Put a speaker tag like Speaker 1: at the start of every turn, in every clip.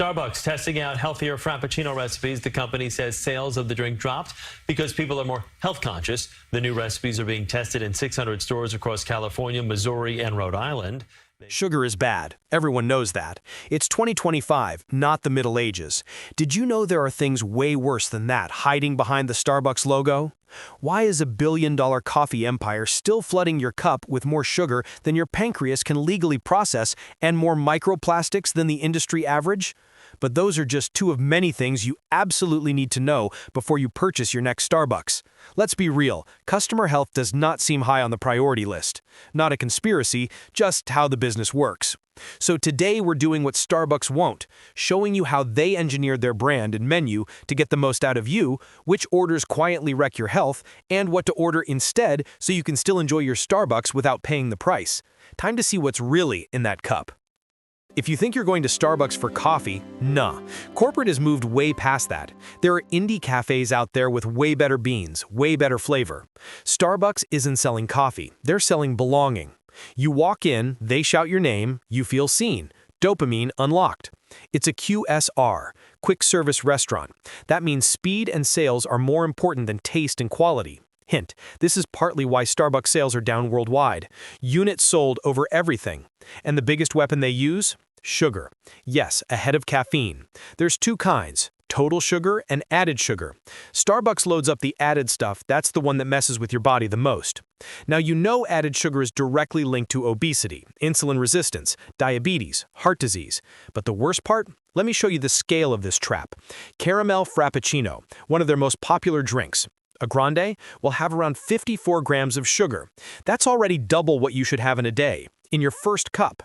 Speaker 1: Starbucks testing out healthier Frappuccino recipes. The company says sales of the drink dropped because people are more health conscious. The new recipes are being tested in 600 stores across California, Missouri, and Rhode Island.
Speaker 2: Sugar is bad. Everyone knows that. It's 2025, not the Middle Ages. Did you know there are things way worse than that hiding behind the Starbucks logo? Why is a billion-dollar coffee empire still flooding your cup with more sugar than your pancreas can legally process and more microplastics than the industry average? But those are just two of many things you absolutely need to know before you purchase your next Starbucks. Let's be real, customer health does not seem high on the priority list. Not a conspiracy, just how the business works. So today we're doing what Starbucks won't, showing you how they engineered their brand and menu to get the most out of you, which orders quietly wreck your health, and what to order instead so you can still enjoy your Starbucks without paying the price. Time to see what's really in that cup. If you think you're going to Starbucks for coffee, nah. Corporate has moved way past that. There are indie cafes out there with way better beans, way better flavor. Starbucks isn't selling coffee, they're selling belonging. You walk in, they shout your name, you feel seen. Dopamine unlocked. It's a QSR, quick service restaurant. That means speed and sales are more important than taste and quality. Hint, this is partly why Starbucks sales are down worldwide. Units sold over everything. And the biggest weapon they use? Sugar. Yes, ahead of caffeine. There's two kinds, total sugar and added sugar. Starbucks loads up the added stuff, that's the one that messes with your body the most. Now you know added sugar is directly linked to obesity, insulin resistance, diabetes, heart disease. But the worst part? Let me show you the scale of this trap. Caramel Frappuccino, one of their most popular drinks. A grande will have around 54 grams of sugar. That's already double what you should have in a day, in your first cup.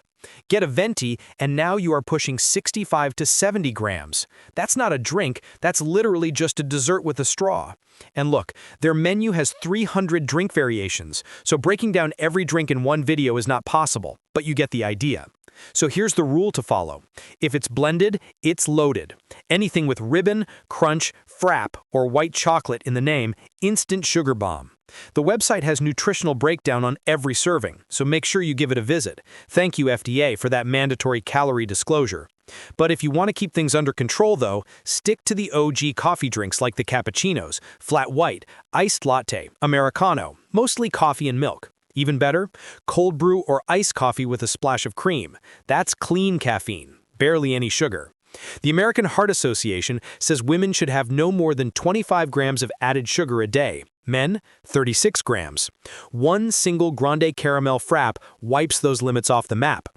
Speaker 2: Get a venti, and now you are pushing 65 to 70 grams. That's not a drink, that's literally just a dessert with a straw. And look, their menu has 300 drink variations, so breaking down every drink in one video is not possible, but you get the idea. So here's the rule to follow. If it's blended, it's loaded. Anything with ribbon, crunch, frap, or white chocolate in the name, instant sugar bomb. The website has nutritional breakdown on every serving, so make sure you give it a visit. Thank you, FDA, for that mandatory calorie disclosure. But if you want to keep things under control, though, stick to the OG coffee drinks like the cappuccinos, flat white, iced latte, Americano, mostly coffee and milk. Even better, cold brew or iced coffee with a splash of cream. That's clean caffeine, barely any sugar. The American Heart Association says women should have no more than 25 grams of added sugar a day. Men, 36 grams. One single grande caramel frap wipes those limits off the map.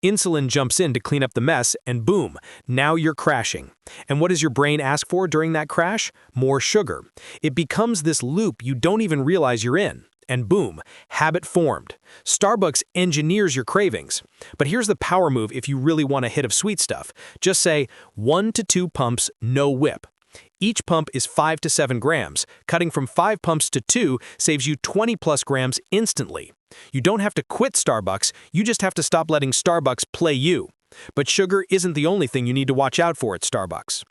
Speaker 2: Insulin jumps in to clean up the mess, and boom, now you're crashing. And what does your brain ask for during that crash? More sugar. It becomes this loop you don't even realize you're in. And boom, habit formed. Starbucks engineers your cravings. But here's the power move if you really want a hit of sweet stuff. Just say 1 to 2 pumps, no whip. Each pump is 5 to 7 grams. Cutting from 5 pumps to 2 saves you 20 plus grams instantly. You don't have to quit Starbucks, you just have to stop letting Starbucks play you. But sugar isn't the only thing you need to watch out for at Starbucks.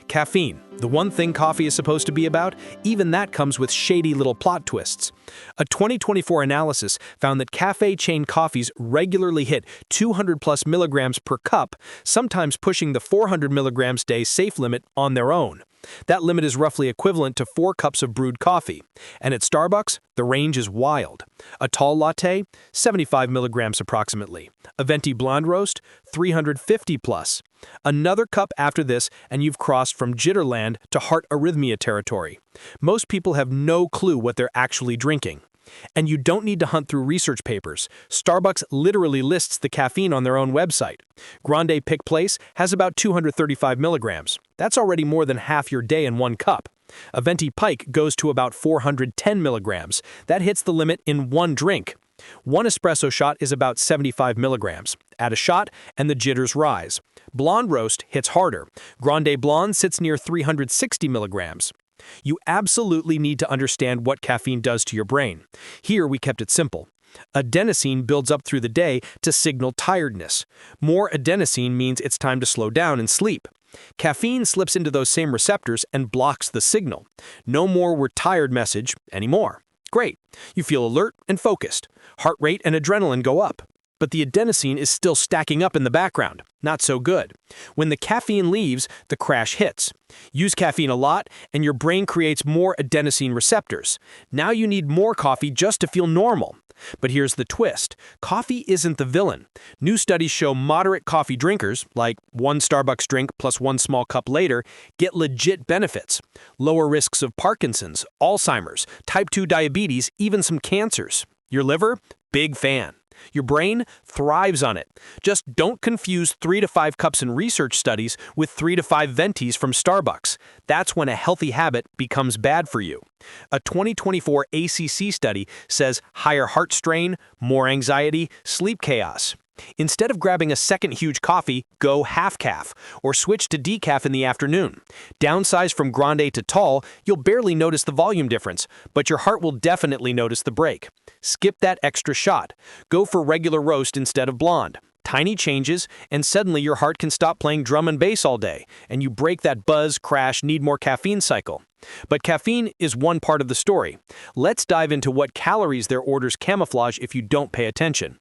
Speaker 2: Caffeine, the one thing coffee is supposed to be about, even that comes with shady little plot twists. A 2024 analysis found that cafe chain coffees regularly hit 200 plus milligrams per cup, sometimes pushing the 400 milligrams day safe limit on their own. That limit is roughly equivalent to 4 cups of brewed coffee. And at Starbucks, the range is wild. A tall latte, 75 milligrams approximately. A venti blonde roast, 350 plus. Another cup after this, and you've crossed from jitterland to heart arrhythmia territory. Most people have no clue what they're actually drinking. And you don't need to hunt through research papers. Starbucks literally lists the caffeine on their own website. Grande Pick Place has about 235 milligrams. That's already more than half your day in one cup. A Venti Pike goes to about 410 milligrams. That hits the limit in one drink. One espresso shot is about 75 milligrams. Add a shot, and the jitters rise. Blonde Roast hits harder. Grande Blonde sits near 360 milligrams. You absolutely need to understand what caffeine does to your brain. Here we kept it simple. Adenosine builds up through the day to signal tiredness. More adenosine means it's time to slow down and sleep. Caffeine slips into those same receptors and blocks the signal. No more "we're tired" message anymore. Great. You feel alert and focused. Heart rate and adrenaline go up. but the adenosine is still stacking up in the background. Not so good. When the caffeine leaves, the crash hits. Use caffeine a lot, and your brain creates more adenosine receptors. Now you need more coffee just to feel normal. But here's the twist. Coffee isn't the villain. New studies show moderate coffee drinkers, like one Starbucks drink plus one small cup later, get legit benefits. Lower risks of Parkinson's, Alzheimer's, type 2 diabetes, even some cancers. Your liver? Big fan. Your brain thrives on it. Just don't confuse 3 to 5 cups in research studies with 3 to 5 ventis from Starbucks. That's when a healthy habit becomes bad for you. A 2024 ACC study says higher heart strain, more anxiety, sleep chaos. Instead of grabbing a second huge coffee, go half-calf, or switch to decaf in the afternoon. Downsize from grande to tall, you'll barely notice the volume difference, but your heart will definitely notice the break. Skip that extra shot. Go for regular roast instead of blonde. Tiny changes, and suddenly your heart can stop playing drum and bass all day, and you break that buzz, crash, need more caffeine cycle. But caffeine is one part of the story. Let's dive into what calories their orders camouflage if you don't pay attention.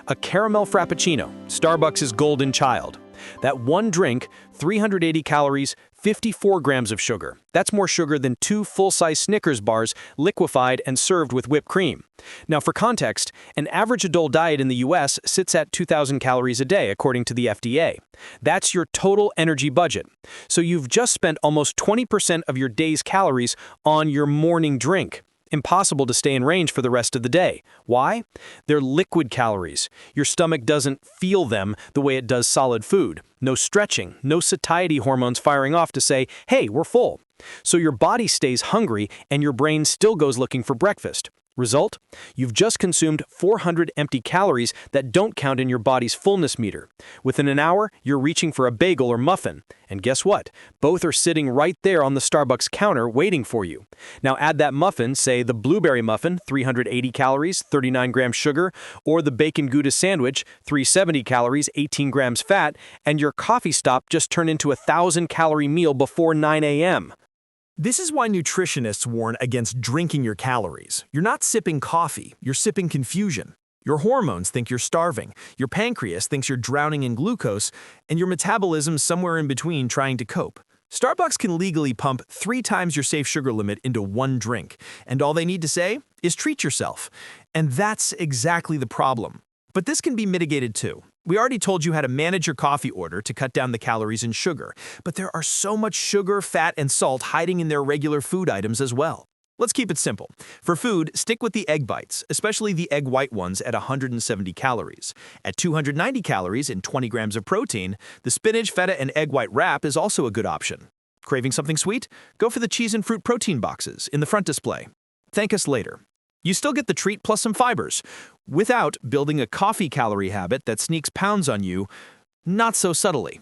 Speaker 2: A caramel Frappuccino, Starbucks' golden child. That one drink, 380 calories, 54 grams of sugar. That's more sugar than 2 full-size Snickers bars, liquefied and served with whipped cream. Now, for context, an average adult diet in the US sits at 2,000 calories a day, according to the FDA. That's your total energy budget. So you've just spent almost 20% of your day's calories on your morning drink. Impossible to stay in range for the rest of the day. Why? They're liquid calories. Your stomach doesn't feel them the way it does solid food. No stretching, no satiety hormones firing off to say, hey, we're full. So your body stays hungry and your brain still goes looking for breakfast. Result? You've just consumed 400 empty calories that don't count in your body's fullness meter. Within an hour, you're reaching for a bagel or muffin. And guess what? Both are sitting right there on the Starbucks counter waiting for you. Now add that muffin, say the blueberry muffin, 380 calories, 39 grams sugar, or the bacon Gouda sandwich, 370 calories, 18 grams fat, and your coffee stop just turned into a 1,000-calorie meal before 9 a.m.
Speaker 3: This is why nutritionists warn against drinking your calories. You're not sipping coffee, you're sipping confusion. Your hormones think you're starving, your pancreas thinks you're drowning in glucose, and your metabolism's somewhere in between trying to cope. Starbucks can legally pump 3 times your safe sugar limit into one drink, and all they need to say is treat yourself. And that's exactly the problem. But this can be mitigated too. We already told you how to manage your coffee order to cut down the calories and sugar, but there are so much sugar, fat, and salt hiding in their regular food items as well. Let's keep it simple. For food, stick with the egg bites, especially the egg white ones at 170 calories. At 290 calories and 20 grams of protein, the spinach, feta, and egg white wrap is also a good option. Craving something sweet? Go for the cheese and fruit protein boxes in the front display. Thank us later. You still get the treat plus some fibers, without building a coffee calorie habit that sneaks pounds on you, not so subtly.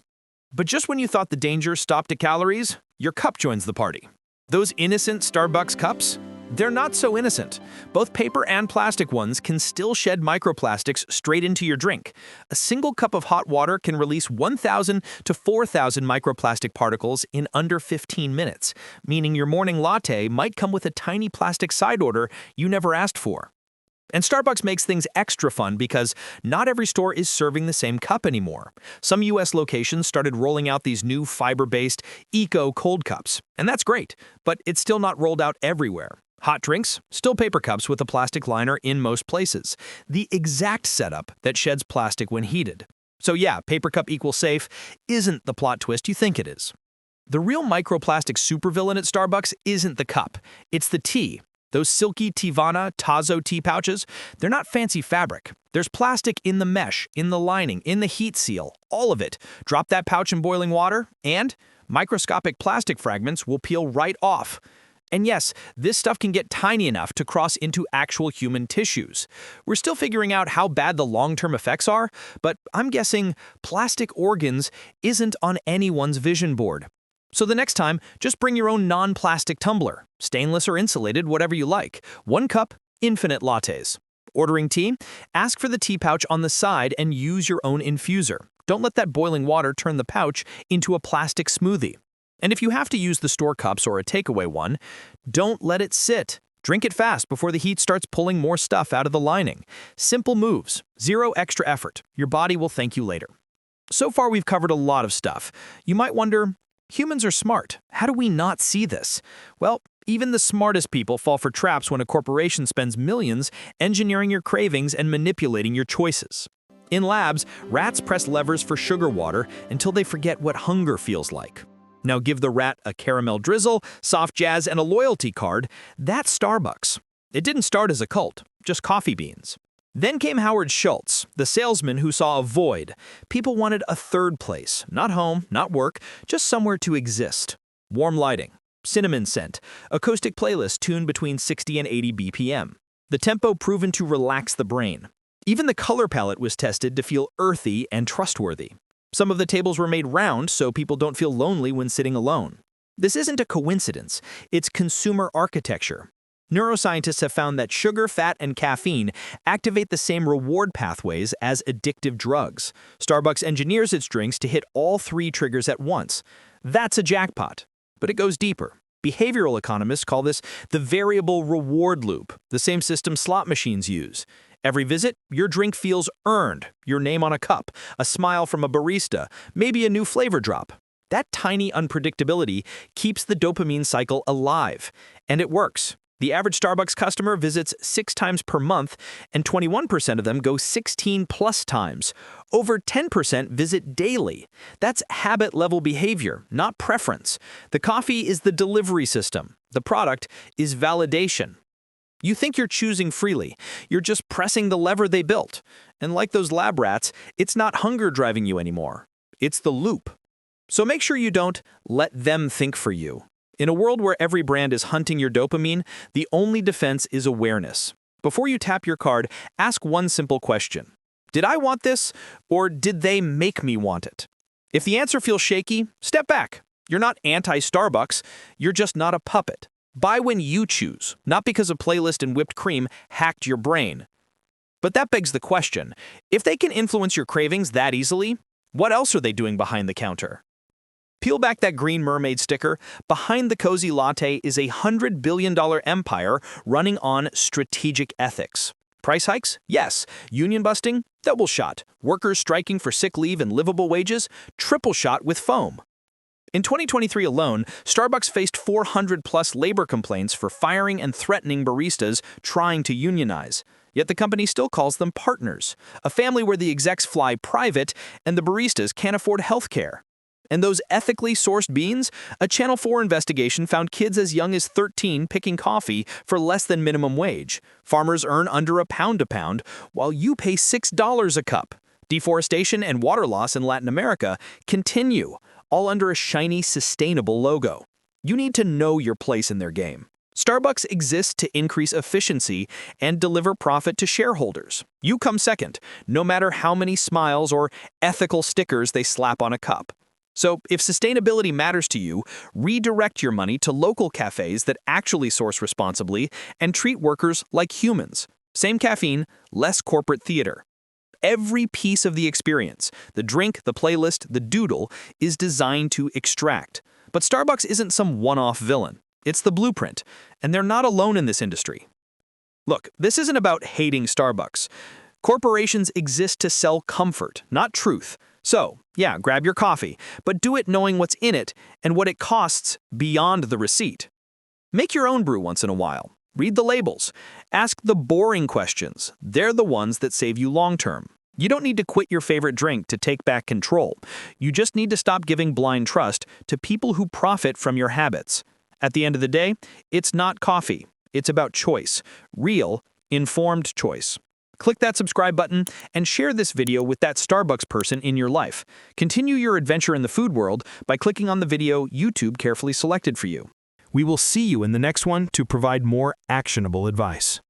Speaker 3: But just when you thought the danger stopped at calories, your cup joins the party. Those innocent Starbucks cups? They're not so innocent. Both paper and plastic ones can still shed microplastics straight into your drink. A single cup of hot water can release 1,000 to 4,000 microplastic particles in under 15 minutes, meaning your morning latte might come with a tiny plastic side order you never asked for. And Starbucks makes things extra fun because not every store is serving the same cup anymore. Some US locations started rolling out these new fiber-based eco cold cups, and that's great, but it's still not rolled out everywhere. Hot drinks, still paper cups with a plastic liner in most places. The exact setup that sheds plastic when heated. So yeah, paper cup equals safe isn't the plot twist you think it is. The real microplastic supervillain at Starbucks isn't the cup, it's the tea. Those silky Tivana Tazo tea pouches, they're not fancy fabric. There's plastic in the mesh, in the lining, in the heat seal, all of it. Drop that pouch in boiling water, and microscopic plastic fragments will peel right off. And yes, this stuff can get tiny enough to cross into actual human tissues. We're still figuring out how bad the long-term effects are, but I'm guessing plastic organs isn't on anyone's vision board. So the next time, just bring your own non-plastic tumbler, stainless or insulated, whatever you like. 1 cup, infinite lattes. Ordering tea? Ask for the tea pouch on the side and use your own infuser. Don't let that boiling water turn the pouch into a plastic smoothie. And if you have to use the store cups or a takeaway one, don't let it sit. Drink it fast before the heat starts pulling more stuff out of the lining. Simple moves, zero extra effort. Your body will thank you later. So far, we've covered a lot of stuff. You might wonder, humans are smart. How do we not see this? Well, even the smartest people fall for traps when a corporation spends millions engineering your cravings and manipulating your choices. In labs, rats press levers for sugar water until they forget what hunger feels like. Now give the rat a caramel drizzle, soft jazz, and a loyalty card. That's Starbucks. It didn't start as a cult, just coffee beans. Then came Howard Schultz, the salesman who saw a void. People wanted a third place, not home, not work, just somewhere to exist. Warm lighting, cinnamon scent, acoustic playlist tuned between 60 and 80 BPM. The tempo proven to relax the brain. Even the color palette was tested to feel earthy and trustworthy. Some of the tables were made round so people don't feel lonely when sitting alone. This isn't a coincidence, it's consumer architecture. Neuroscientists have found that sugar, fat, and caffeine activate the same reward pathways as addictive drugs. Starbucks engineers its drinks to hit all three triggers at once. That's a jackpot. But it goes deeper. Behavioral economists call this the variable reward loop, the same system slot machines use. Every visit, your drink feels earned, your name on a cup, a smile from a barista, maybe a new flavor drop. That tiny unpredictability keeps the dopamine cycle alive. And it works. The average Starbucks customer visits 6 times per month, and 21% of them go 16 plus times. Over 10% visit daily. That's habit-level behavior, not preference. The coffee is the delivery system. The product is validation. You think you're choosing freely. You're just pressing the lever they built. And like those lab rats, it's not hunger driving you anymore. It's the loop. So make sure you don't let them think for you. In a world where every brand is hunting your dopamine, the only defense is awareness. Before you tap your card, ask one simple question. Did I want this, or did they make me want it? If the answer feels shaky, step back. You're not anti-Starbucks, you're just not a puppet. Buy when you choose, not because a playlist and whipped cream hacked your brain. But that begs the question, if they can influence your cravings that easily, what else are they doing behind the counter? Peel back that green mermaid sticker. Behind the cozy latte is a $100 billion empire running on strategic ethics. Price hikes? Yes. Union busting? Double shot. Workers striking for sick leave and livable wages? Triple shot with foam. In 2023 alone, Starbucks faced 400-plus labor complaints for firing and threatening baristas trying to unionize. Yet the company still calls them partners, a family where the execs fly private and the baristas can't afford health care. And those ethically sourced beans? A Channel 4 investigation found kids as young as 13 picking coffee for less than minimum wage. Farmers earn under £1 a pound, while you pay $6 a cup. Deforestation and water loss in Latin America continue, all under a shiny, sustainable logo. You need to know your place in their game. Starbucks exists to increase efficiency and deliver profit to shareholders. You come second, no matter how many smiles or ethical stickers they slap on a cup. So, if sustainability matters to you, redirect your money to local cafes that actually source responsibly and treat workers like humans. Same caffeine, less corporate theater. Every piece of the experience, the drink, the playlist, the doodle, is designed to extract. But Starbucks isn't some one-off villain. It's the blueprint, and they're not alone in this industry. Look, this isn't about hating Starbucks. Corporations exist to sell comfort, not truth. So, yeah, grab your coffee, but do it knowing what's in it and what it costs beyond the receipt. Make your own brew once in a while. Read the labels. Ask the boring questions. They're the ones that save you long-term. You don't need to quit your favorite drink to take back control. You just need to stop giving blind trust to people who profit from your habits. At the end of the day, it's not coffee. It's about choice. Real, informed choice. Click that subscribe button and share this video with that Starbucks person in your life. Continue your adventure in the food world by clicking on the video YouTube carefully selected for you. We will see you in the next one to provide more actionable advice.